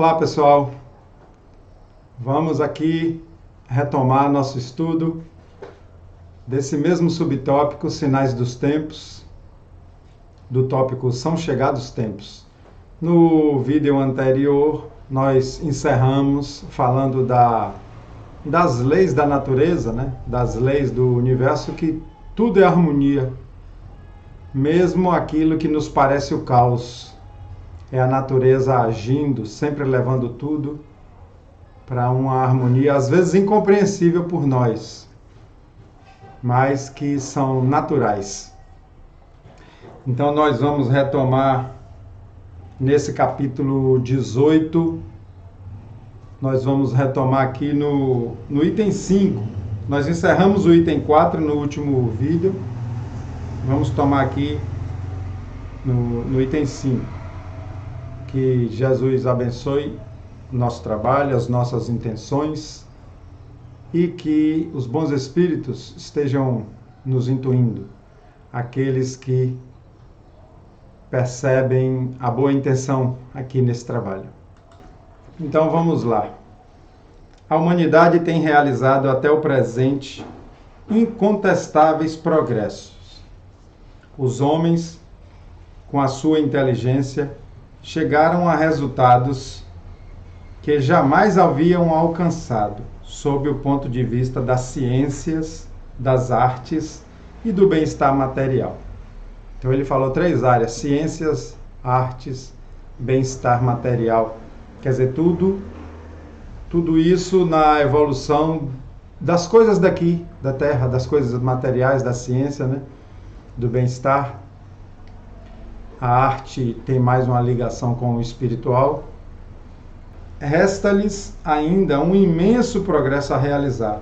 Olá pessoal, vamos aqui retomar nosso estudo desse mesmo subtópico, Sinais dos Tempos, do tópico São Chegados Tempos. No vídeo anterior, nós encerramos falando das leis da natureza, né? Das leis do universo, que tudo é harmonia, mesmo aquilo que nos parece o caos. É a natureza agindo, sempre levando tudo para uma harmonia, às vezes incompreensível por nós, mas que são naturais. Então nós vamos retomar nesse capítulo 18, nós vamos retomar aqui no item 5. Nós encerramos o item 4 no último vídeo, vamos tomar aqui no item 5. Que Jesus abençoe o nosso trabalho, as nossas intenções e que os bons espíritos estejam nos intuindo, aqueles que percebem a boa intenção aqui nesse trabalho. Então vamos lá. A humanidade tem realizado até o presente incontestáveis progressos. Os homens, com a sua inteligência, chegaram a resultados que jamais haviam alcançado, sob o ponto de vista das ciências, das artes e do bem-estar material. Então ele falou 3 áreas: ciências, artes, bem-estar material. Quer dizer, tudo isso na evolução das coisas daqui, da Terra, das coisas materiais, da ciência, né? Do bem-estar. A arte tem mais uma ligação com o espiritual. Resta-lhes ainda um imenso progresso a realizar,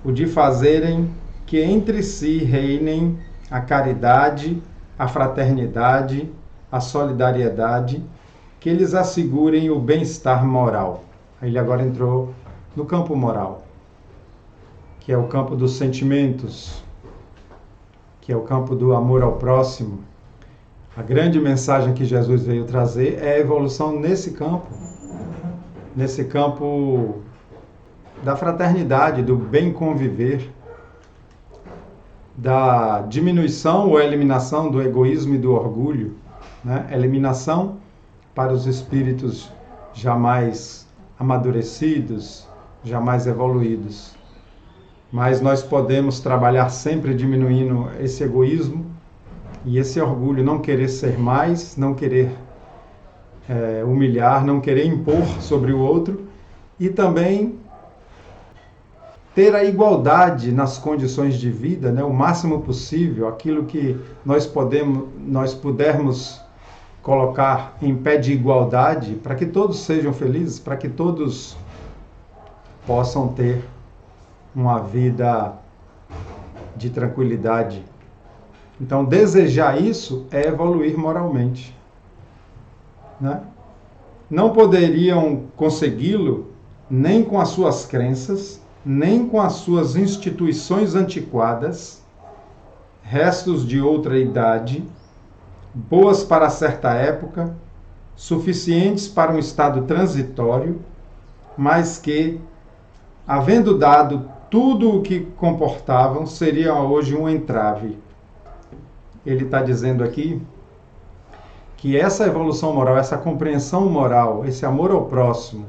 o de fazerem que entre si reinem a caridade, a fraternidade, a solidariedade, que lhes assegurem o bem-estar moral. Ele agora entrou no campo moral, que é o campo dos sentimentos, que é o campo do amor ao próximo. A grande mensagem que Jesus veio trazer é a evolução nesse campo da fraternidade, do bem conviver, da diminuição ou eliminação do egoísmo e do orgulho, né? Eliminação para os espíritos jamais amadurecidos, jamais evoluídos. Mas nós podemos trabalhar sempre diminuindo esse egoísmo e esse orgulho, não querer ser mais, não querer humilhar, não querer impor sobre o outro, e também ter a igualdade nas condições de vida, né, o máximo possível, aquilo que nós pudermos colocar em pé de igualdade, para que todos sejam felizes, para que todos possam ter uma vida de tranquilidade. Então, desejar isso é evoluir moralmente, né? Não poderiam consegui-lo nem com as suas crenças, nem com as suas instituições antiquadas, restos de outra idade, boas para certa época, suficientes para um estado transitório, mas que, havendo dado tudo o que comportavam, seriam hoje um entrave. Ele está dizendo aqui que essa evolução moral, essa compreensão moral, esse amor ao próximo,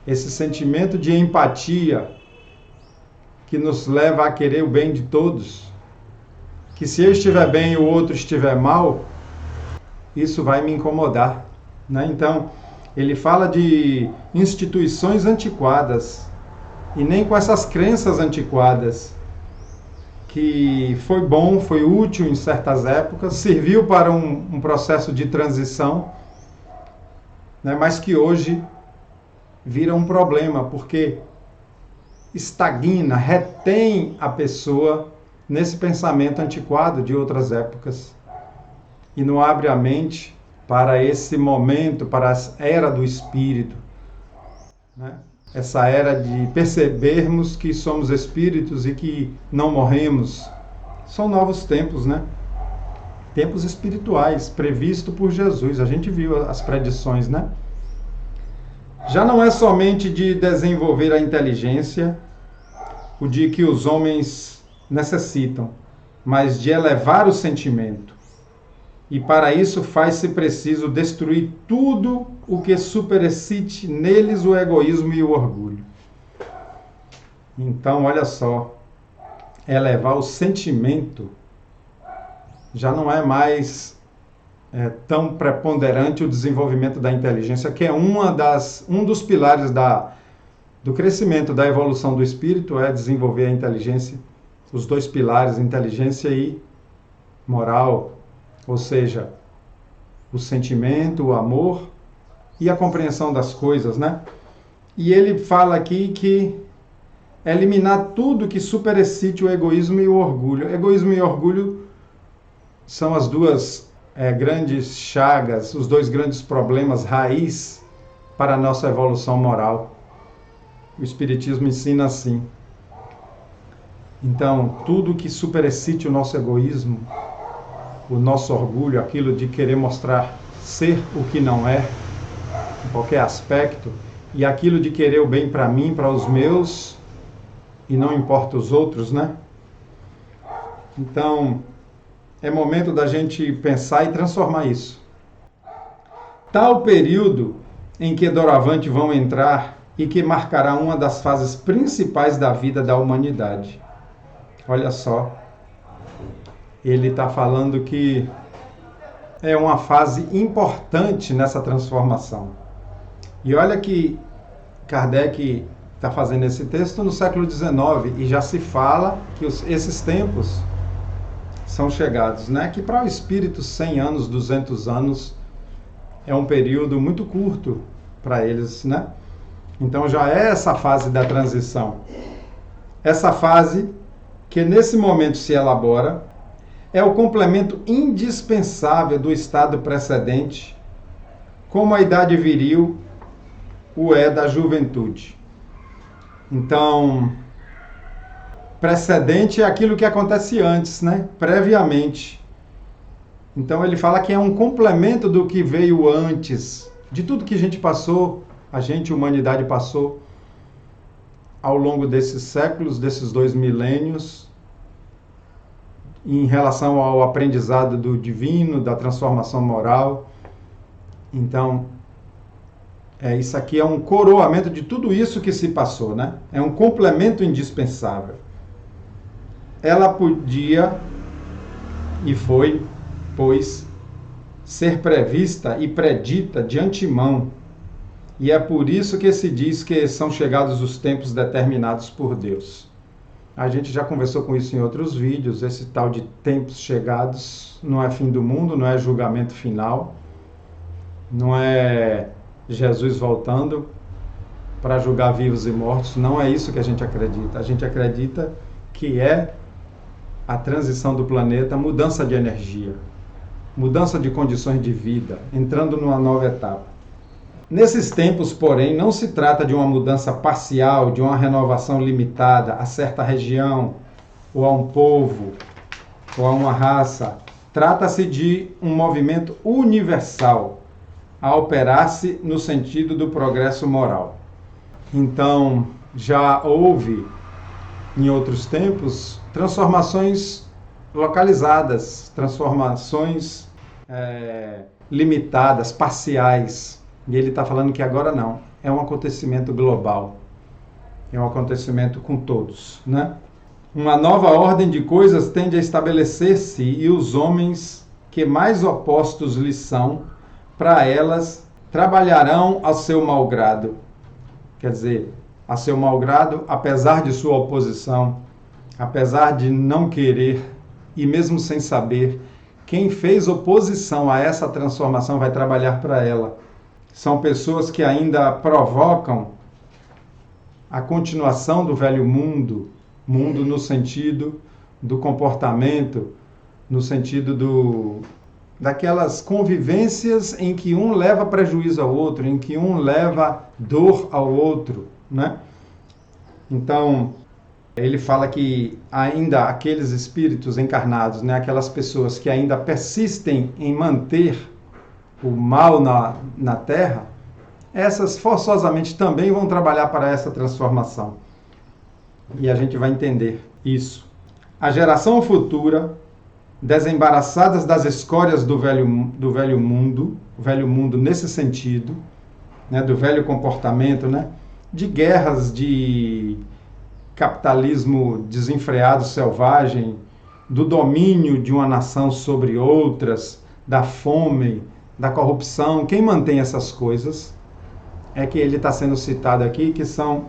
esse sentimento de empatia que nos leva a querer o bem de todos, que se eu estiver bem e o outro estiver mal, isso vai me incomodar, né? Então, ele fala de instituições antiquadas, e nem com essas crenças antiquadas, que foi bom, foi útil em certas épocas, serviu para um processo de transição, né, mas que hoje vira um problema, porque estagna, retém a pessoa nesse pensamento antiquado de outras épocas e não abre a mente para esse momento, para a era do espírito, né? Essa era de percebermos que somos espíritos e que não morremos. São novos tempos, né? Tempos espirituais, previsto por Jesus. A gente viu as predições, né? Já não é somente de desenvolver a inteligência, o de que os homens necessitam, mas de elevar o sentimento. E para isso faz-se preciso destruir tudo o que superexcite neles o egoísmo e o orgulho. Então, olha só, elevar o sentimento já não é mais tão preponderante o desenvolvimento da inteligência, que é um dos pilares do crescimento, da evolução do espírito, é desenvolver a inteligência, os dois pilares, inteligência e moral, ou seja, o sentimento, o amor e a compreensão das coisas, né? E ele fala aqui que eliminar tudo que superexcite o egoísmo e o orgulho. Egoísmo e orgulho são as duas grandes chagas, os dois grandes problemas raiz para a nossa evolução moral. O Espiritismo ensina assim. Então, tudo que superexcite o nosso egoísmo, o nosso orgulho, aquilo de querer mostrar ser o que não é, em qualquer aspecto, e aquilo de querer o bem para mim, para os meus, e não importa os outros, né? Então, é momento da gente pensar e transformar isso. Tal período em que doravante vão entrar e que marcará uma das fases principais da vida da humanidade. Olha só, ele está falando que é uma fase importante nessa transformação. E olha que Kardec está fazendo esse texto no século XIX e já se fala que esses tempos são chegados, né? Que para o espírito 100 anos, 200 anos é um período muito curto para eles, né? Então já é essa fase da transição. Essa fase que nesse momento se elabora é o complemento indispensável do estado precedente, como a idade viril o é da juventude. Então, precedente é aquilo que acontece antes, né? Previamente. Então ele fala que é um complemento do que veio antes, de tudo que a gente passou, a humanidade passou ao longo desses séculos, desses 2 milênios, em relação ao aprendizado do divino, da transformação moral. Então, isso aqui é um coroamento de tudo isso que se passou, né? É um complemento indispensável. Ela podia, e foi, pois, ser prevista e predita de antemão. E é por isso que se diz que são chegados os tempos determinados por Deus. A gente já conversou com isso em outros vídeos, esse tal de tempos chegados não é fim do mundo, não é julgamento final, não é Jesus voltando para julgar vivos e mortos, não é isso que a gente acredita. A gente acredita que é a transição do planeta, mudança de energia, mudança de condições de vida, entrando numa nova etapa. Nesses tempos, porém, não se trata de uma mudança parcial, de uma renovação limitada a certa região, ou a um povo, ou a uma raça. Trata-se de um movimento universal, a operar-se no sentido do progresso moral. Então, já houve, em outros tempos, transformações localizadas, transformações limitadas, parciais. E ele está falando que agora não, é um acontecimento global, é um acontecimento com todos, né? Uma nova ordem de coisas tende a estabelecer-se e os homens que mais opostos lhes são, para elas, trabalharão a seu malgrado. Quer dizer, a seu malgrado, apesar de sua oposição, apesar de não querer e mesmo sem saber, quem fez oposição a essa transformação vai trabalhar para ela. São pessoas que ainda provocam a continuação do velho mundo, mundo no sentido do comportamento, no sentido daquelas convivências em que um leva prejuízo ao outro, em que um leva dor ao outro, né? Então, ele fala que ainda aqueles espíritos encarnados, né, aquelas pessoas que ainda persistem em manter o mal na Terra, essas forçosamente também vão trabalhar para essa transformação. E a gente vai entender isso. A geração futura, desembaraçadas das escórias do velho mundo, o velho mundo nesse sentido, né, do velho comportamento, né, de guerras, de capitalismo desenfreado, selvagem, do domínio de uma nação sobre outras, da fome, da corrupção. Quem mantém essas coisas é que ele está sendo citado aqui, que são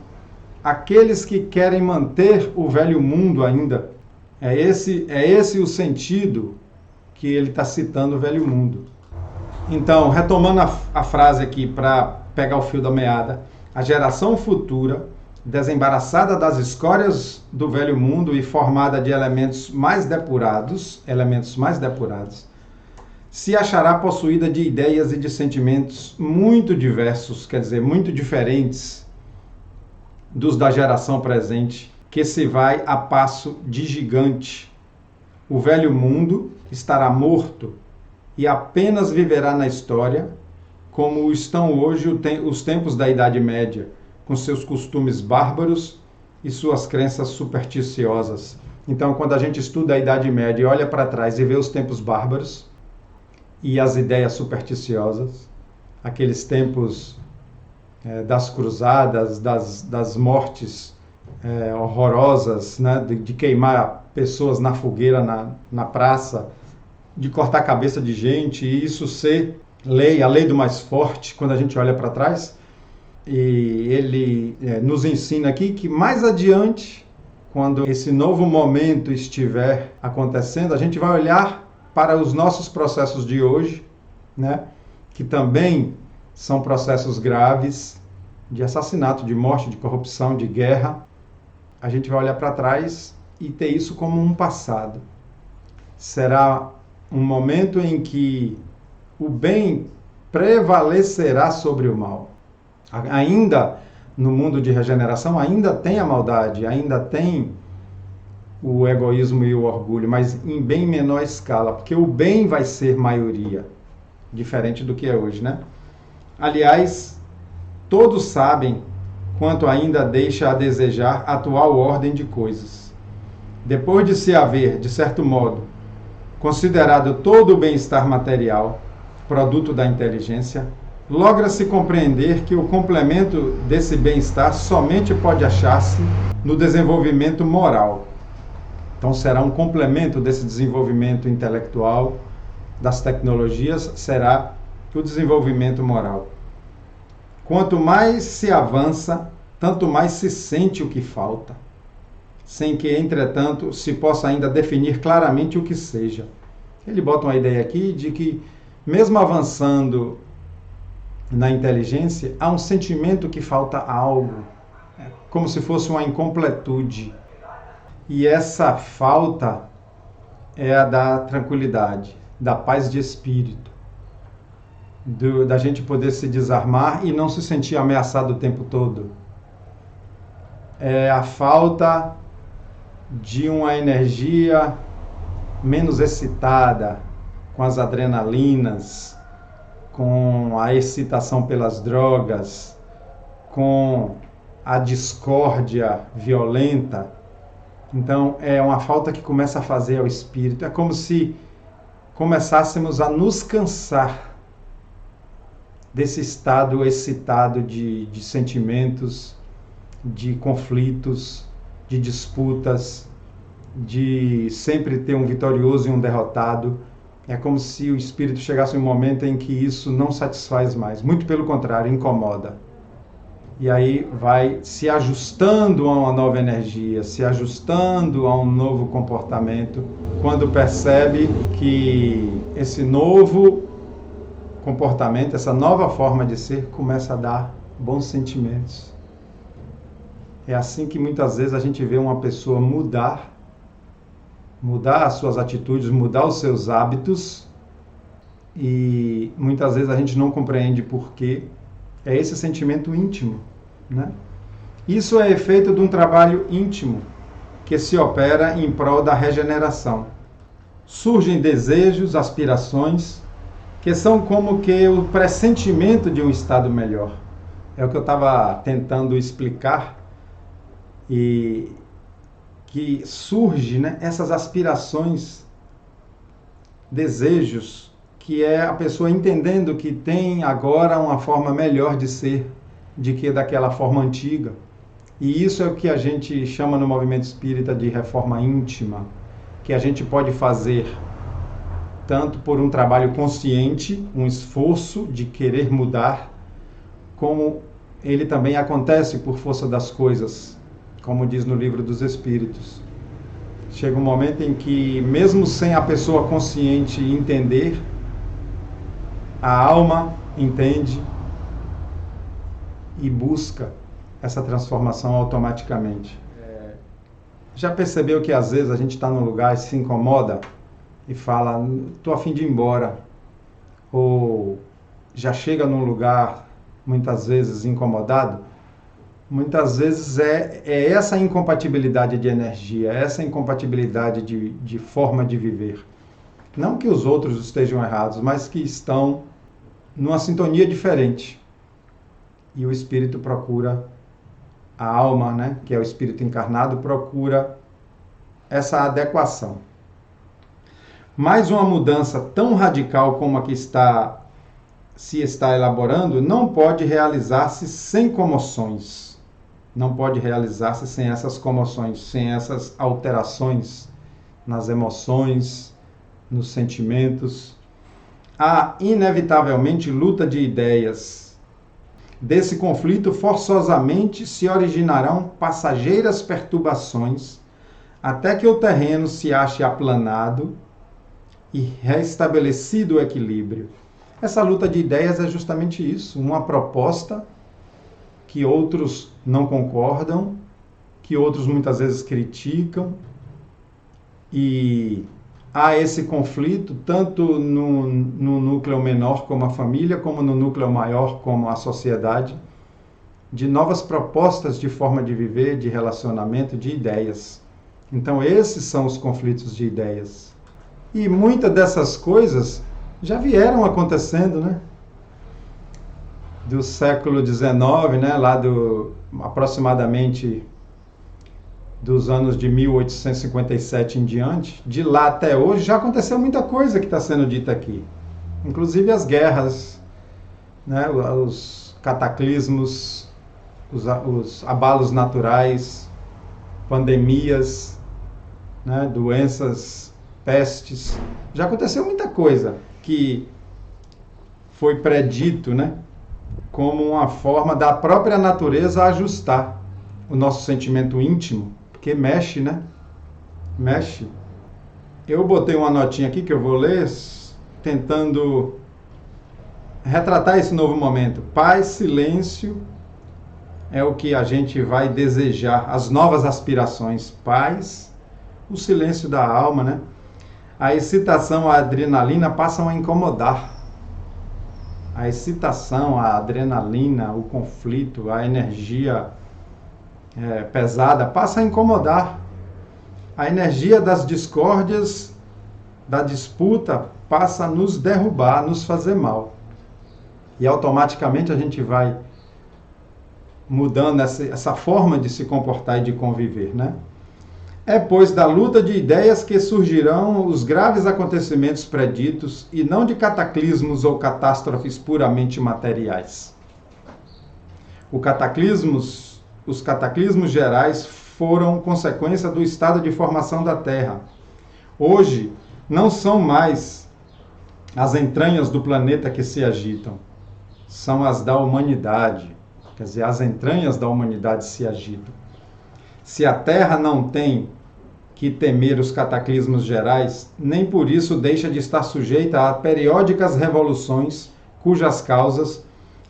aqueles que querem manter o velho mundo ainda. É esse o sentido que ele está citando, o velho mundo. Então, retomando a frase aqui para pegar o fio da meada, a geração futura, desembaraçada das escórias do velho mundo e formada de elementos mais depurados, se achará possuída de ideias e de sentimentos muito diversos, quer dizer, muito diferentes dos da geração presente, que se vai a passo de gigante. O velho mundo estará morto e apenas viverá na história, como estão hoje os tempos da Idade Média, com seus costumes bárbaros e suas crenças supersticiosas. Então, quando a gente estuda a Idade Média e olha para trás e vê os tempos bárbaros e as ideias supersticiosas, aqueles tempos das cruzadas, das mortes horrorosas, né, de queimar pessoas na fogueira, na praça, de cortar a cabeça de gente, e isso ser a lei do mais forte, quando a gente olha para trás. E ele nos ensina aqui que mais adiante, quando esse novo momento estiver acontecendo, a gente vai olhar para os nossos processos de hoje, né, que também são processos graves de assassinato, de morte, de corrupção, de guerra. A gente vai olhar para trás e ter isso como um passado. Será um momento em que o bem prevalecerá sobre o mal. Ainda no mundo de regeneração, ainda tem a maldade, ainda tem o egoísmo e o orgulho, mas em bem menor escala, porque o bem vai ser maioria, diferente do que é hoje, né? Aliás, todos sabem quanto ainda deixa a desejar a atual ordem de coisas. Depois de se haver, de certo modo, considerado todo o bem-estar material, produto da inteligência, logra-se compreender que o complemento desse bem-estar somente pode achar-se no desenvolvimento moral. Então será um complemento desse desenvolvimento intelectual, das tecnologias, será o desenvolvimento moral. Quanto mais se avança, tanto mais se sente o que falta, sem que, entretanto, se possa ainda definir claramente o que seja. Ele bota uma ideia aqui de que, mesmo avançando na inteligência, há um sentimento que falta algo, como se fosse uma incompletude. E essa falta é a da tranquilidade, da paz de espírito, da gente poder se desarmar e não se sentir ameaçado o tempo todo. É a falta de uma energia menos excitada, com as adrenalinas, com a excitação pelas drogas, com a discórdia violenta. Então, é uma falta que começa a fazer ao espírito. É como se começássemos a nos cansar desse estado excitado de sentimentos, de conflitos, de disputas, de sempre ter um vitorioso e um derrotado. É como se o espírito chegasse um momento em que isso não satisfaz mais. Muito pelo contrário, incomoda. E aí vai se ajustando a uma nova energia, se ajustando a um novo comportamento, quando percebe que esse novo comportamento, essa nova forma de ser, começa a dar bons sentimentos. É assim que muitas vezes a gente vê uma pessoa mudar as suas atitudes, mudar os seus hábitos, e muitas vezes a gente não compreende por quê. É esse sentimento íntimo, né? Isso é efeito de um trabalho íntimo que se opera em prol da regeneração. Surgem desejos, aspirações, que são como que o pressentimento de um estado melhor. É o que eu estava tentando explicar, e que surge, né, essas aspirações, desejos, que é a pessoa entendendo que tem agora uma forma melhor de ser de que daquela forma antiga. E isso é o que a gente chama no movimento espírita de reforma íntima, que a gente pode fazer tanto por um trabalho consciente, um esforço de querer mudar, como ele também acontece por força das coisas, como diz no Livro dos Espíritos. Chega um momento em que, mesmo sem a pessoa consciente entender, a alma entende e busca essa transformação automaticamente. Já percebeu que às vezes a gente está num lugar e se incomoda e fala, estou a fim de ir embora? Ou já chega num lugar, muitas vezes incomodado? Muitas vezes é essa incompatibilidade de energia, essa incompatibilidade de forma de viver. Não que os outros estejam errados, mas que estão numa sintonia diferente. E o espírito procura, a alma, né, que é o espírito encarnado, procura essa adequação. Mas uma mudança tão radical como a que se está elaborando não pode realizar-se sem comoções. Não pode realizar-se sem essas comoções, sem essas alterações nas emoções, nos sentimentos. Há, inevitavelmente, luta de ideias. Desse conflito, forçosamente, se originarão passageiras perturbações, até que o terreno se ache aplanado e restabelecido o equilíbrio. Essa luta de ideias é justamente isso, uma proposta que outros não concordam, que outros muitas vezes criticam, e há esse conflito tanto no núcleo menor como a família, como no núcleo maior como a sociedade, de novas propostas de forma de viver, de relacionamento, de ideias. Então esses são os conflitos de ideias. E muitas dessas coisas já vieram acontecendo, né? Do século XIX, né? Lá aproximadamente dos anos de 1857 em diante, de lá até hoje, já aconteceu muita coisa que está sendo dita aqui. Inclusive as guerras, né? Os cataclismos, os abalos naturais, pandemias, né? Doenças, pestes. Já aconteceu muita coisa que foi predito, né? Como uma forma da própria natureza ajustar o nosso sentimento íntimo, porque mexe, né? Mexe. Eu botei uma notinha aqui que eu vou ler, tentando retratar esse novo momento. Paz, silêncio é o que a gente vai desejar, as novas aspirações. Paz, o silêncio da alma, né? A excitação, a adrenalina passam a incomodar. A excitação, a adrenalina, o conflito, a energia pesada passa a incomodar. A energia das discórdias, da disputa, passa a nos derrubar, a nos fazer mal. E automaticamente a gente vai mudando essa forma de se comportar e de conviver, né? É, pois, da luta de ideias que surgirão os graves acontecimentos preditos, e não de cataclismos ou catástrofes puramente materiais. Os cataclismos gerais foram consequência do estado de formação da Terra. Hoje, não são mais as entranhas do planeta que se agitam, são as da humanidade. Quer dizer, as entranhas da humanidade se agitam. Se a Terra não tem que temer os cataclismos gerais, nem por isso deixa de estar sujeita a periódicas revoluções, cujas causas,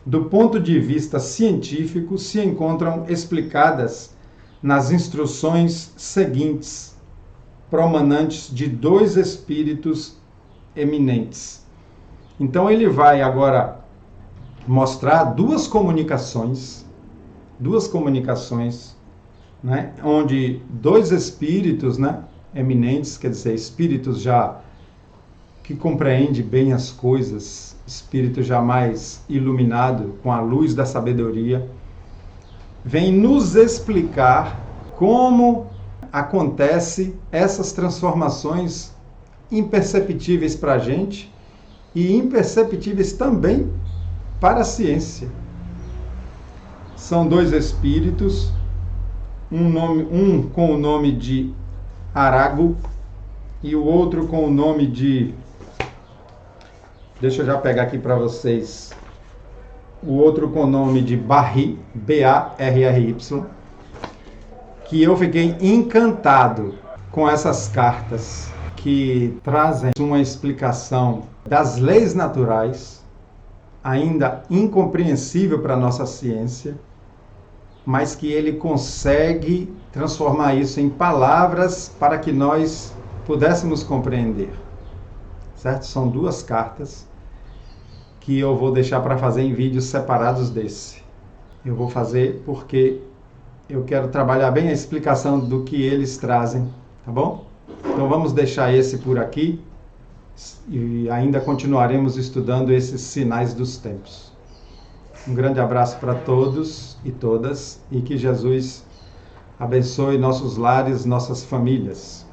do ponto de vista científico, se encontram explicadas nas instruções seguintes, promanantes de dois espíritos eminentes. Então ele vai agora mostrar duas comunicações, né, onde dois espíritos, né, eminentes, quer dizer, espíritos já que compreende bem as coisas, espírito jamais iluminado com a luz da sabedoria, vem nos explicar como acontece essas transformações imperceptíveis para a gente e imperceptíveis também para a ciência. São dois espíritos, um com o nome de Arago e o outro com o nome de... Deixa eu já pegar aqui para vocês. O outro com o nome de Barry, B-A-R-R-Y, que eu fiquei encantado com essas cartas que trazem uma explicação das leis naturais, ainda incompreensível para a nossa ciência, mas que ele consegue transformar isso em palavras para que nós pudéssemos compreender. Certo? São duas cartas que eu vou deixar para fazer em vídeos separados desse. Eu vou fazer porque eu quero trabalhar bem a explicação do que eles trazem, tá bom? Então vamos deixar esse por aqui e ainda continuaremos estudando esses sinais dos tempos. Um grande abraço para todos e todas e que Jesus abençoe nossos lares, nossas famílias.